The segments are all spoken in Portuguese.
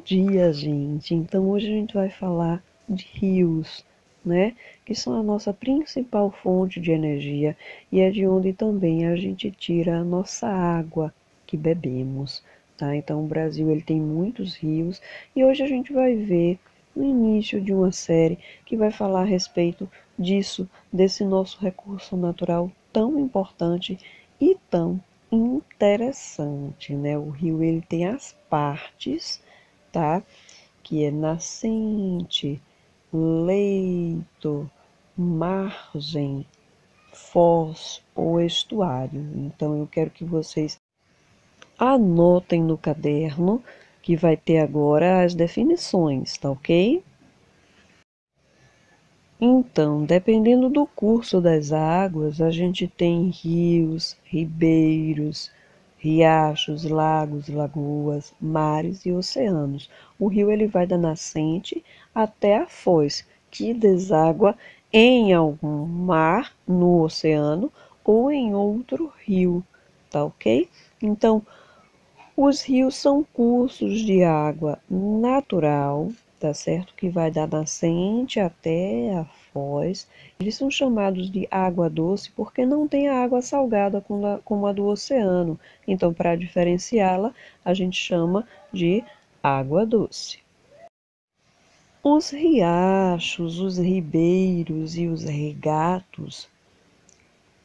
dia, gente! Então hoje a gente vai falar de rios, né? Que são a nossa principal fonte de energia e é de onde também a gente tira a nossa água que bebemos, tá? Então o Brasil ele tem muitos rios e hoje a gente vai ver o início de uma série que vai falar a respeito disso, desse nosso recurso natural tão importante e tão interessante, né? O rio ele tem as partes, tá? Que é nascente, leito, margem, foz ou estuário. Então eu quero que vocês anotem no caderno que vai ter agora as definições, tá ok? Então, dependendo do curso das águas, a gente tem rios, ribeiros, riachos, lagos, lagoas, mares e oceanos. O rio ele vai da nascente até a foz, que deságua em algum mar, no oceano ou em outro rio, tá ok? Então, os rios são cursos de água natural, tá certo? Que vai da nascente até a foz. Eles são chamados de água doce porque não tem a água salgada como a do oceano. Então, para diferenciá-la, a gente chama de água doce. Os riachos, os ribeiros e os regatos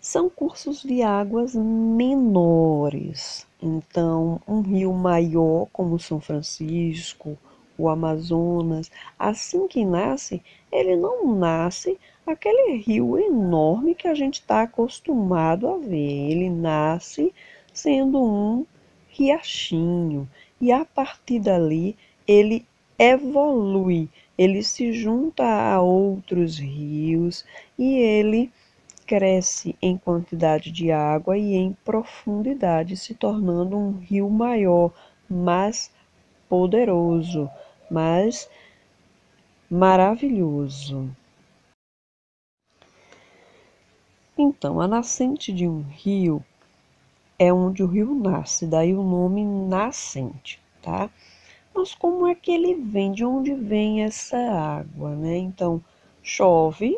são cursos de águas menores. Então, um rio maior, como o São Francisco, o Amazonas, assim que nasce, ele não nasce aquele rio enorme que a gente está acostumado a ver. Ele nasce sendo um riachinho. E a partir dali, ele evolui, ele se junta a outros rios e ele cresce em quantidade de água e em profundidade, se tornando um rio maior, mais poderoso, mais maravilhoso. Então, a nascente de um rio é onde o rio nasce, daí o nome nascente, tá? Mas como é que ele vem? De onde vem essa água, né? Então, chove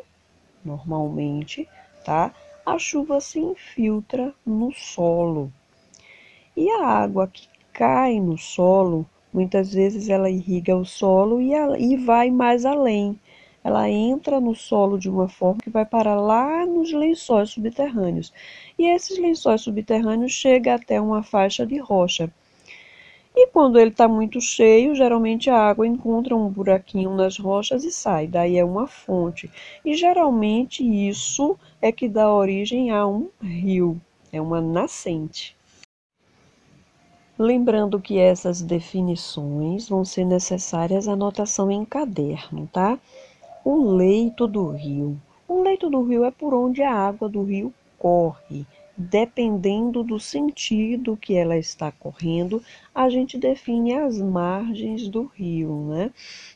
normalmente, tá? A chuva se infiltra no solo. E a água que cai no solo, muitas vezes ela irriga o solo e vai mais além. Ela entra no solo de uma forma que vai parar lá nos lençóis subterrâneos. E esses lençóis subterrâneos chegam até uma faixa de rocha. E quando ele está muito cheio, geralmente a água encontra um buraquinho nas rochas e sai. Daí é uma fonte. E geralmente isso é que dá origem a um rio, é uma nascente. Lembrando que essas definições vão ser necessárias anotação em caderno, tá? O leito do rio. O leito do rio é por onde a água do rio corre. Dependendo do sentido que ela está correndo, a gente define as margens do rio, né?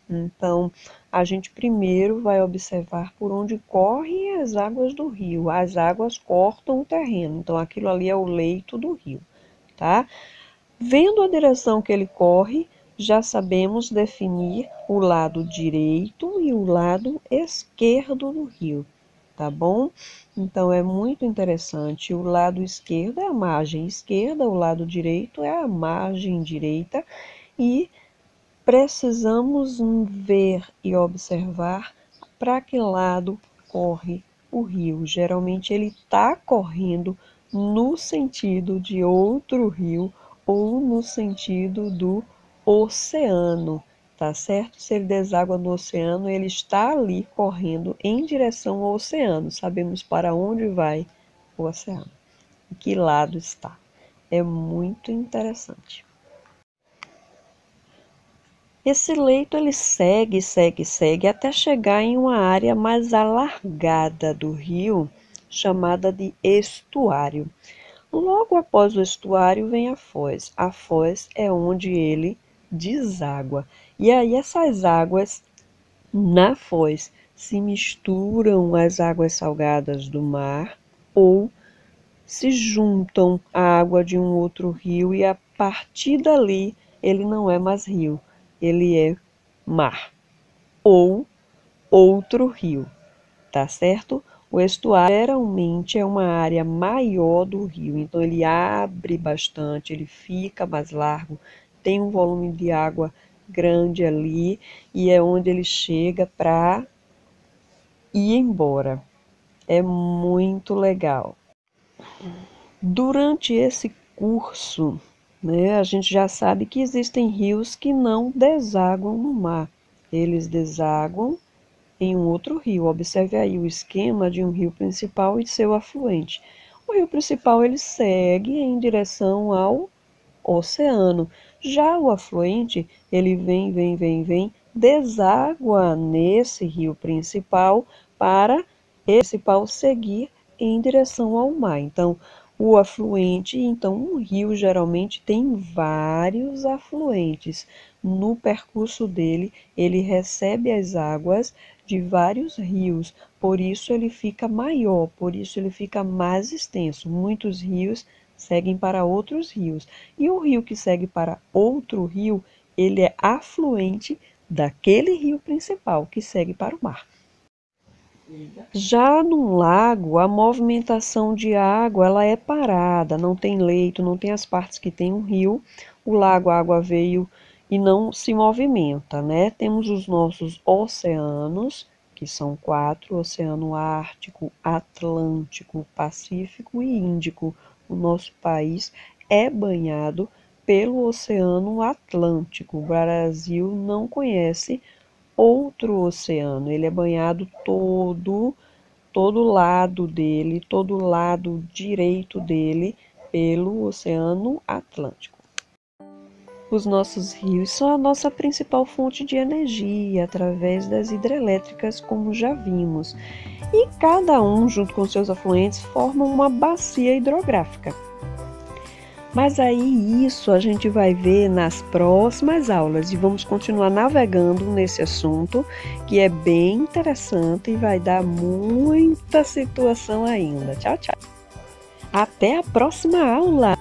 Então, a gente primeiro vai observar por onde correm as águas do rio. As águas cortam o terreno, então aquilo ali é o leito do rio, tá? Vendo a direção que ele corre, já sabemos definir o lado direito e o lado esquerdo do rio, tá bom? Então é muito interessante. O lado esquerdo é a margem esquerda, o lado direito é a margem direita e precisamos ver e observar para que lado corre o rio. Geralmente ele está correndo no sentido de outro rio ou no sentido do oceano, tá certo? Se ele deságua no oceano, ele está ali correndo em direção ao oceano. Sabemos para onde vai o oceano, em que lado está. É muito interessante. Esse leito ele segue até chegar em uma área mais alargada do rio, chamada de estuário. Logo após o estuário vem a foz. A foz é onde ele deságua. E aí essas águas na foz se misturam às águas salgadas do mar ou se juntam à água de um outro rio e a partir dali ele não é mais rio. ele é mar ou outro rio, tá certo? O estuário geralmente é uma área maior do rio, então ele abre bastante, ele fica mais largo, tem um volume de água grande ali e é onde ele chega para ir embora. É muito legal. Durante esse curso, né, a gente já sabe que existem rios que não desaguam no mar. Eles desaguam em um outro rio. Observe aí o esquema de um rio principal e seu afluente. O rio principal ele segue em direção ao oceano. Já o afluente, ele vem, deságua nesse rio principal para esse principal seguir em direção ao mar. Então, o afluente, então um rio geralmente tem vários afluentes. No percurso dele, ele recebe as águas de vários rios, por isso ele fica maior, por isso ele fica mais extenso. Muitos rios seguem para outros rios. E o rio que segue para outro rio, ele é afluente daquele rio principal que segue para o mar. Já num lago, a movimentação de água ela é parada, não tem leito, não tem as partes que tem um rio. O lago, a água veio e não se movimenta, né? Temos os nossos oceanos, que são 4, Oceano Ártico, Atlântico, Pacífico e Índico. O nosso país é banhado pelo Oceano Atlântico. O Brasil não conhece outro oceano, ele é banhado todo lado dele, todo lado direito dele pelo Oceano Atlântico. Os nossos rios são a nossa principal fonte de energia através das hidrelétricas, como já vimos, e cada um, junto com seus afluentes, formam uma bacia hidrográfica. Mas aí isso a gente vai ver nas próximas aulas e vamos continuar navegando nesse assunto que é bem interessante e vai dar muita situação ainda. Tchau, tchau. Até a próxima aula!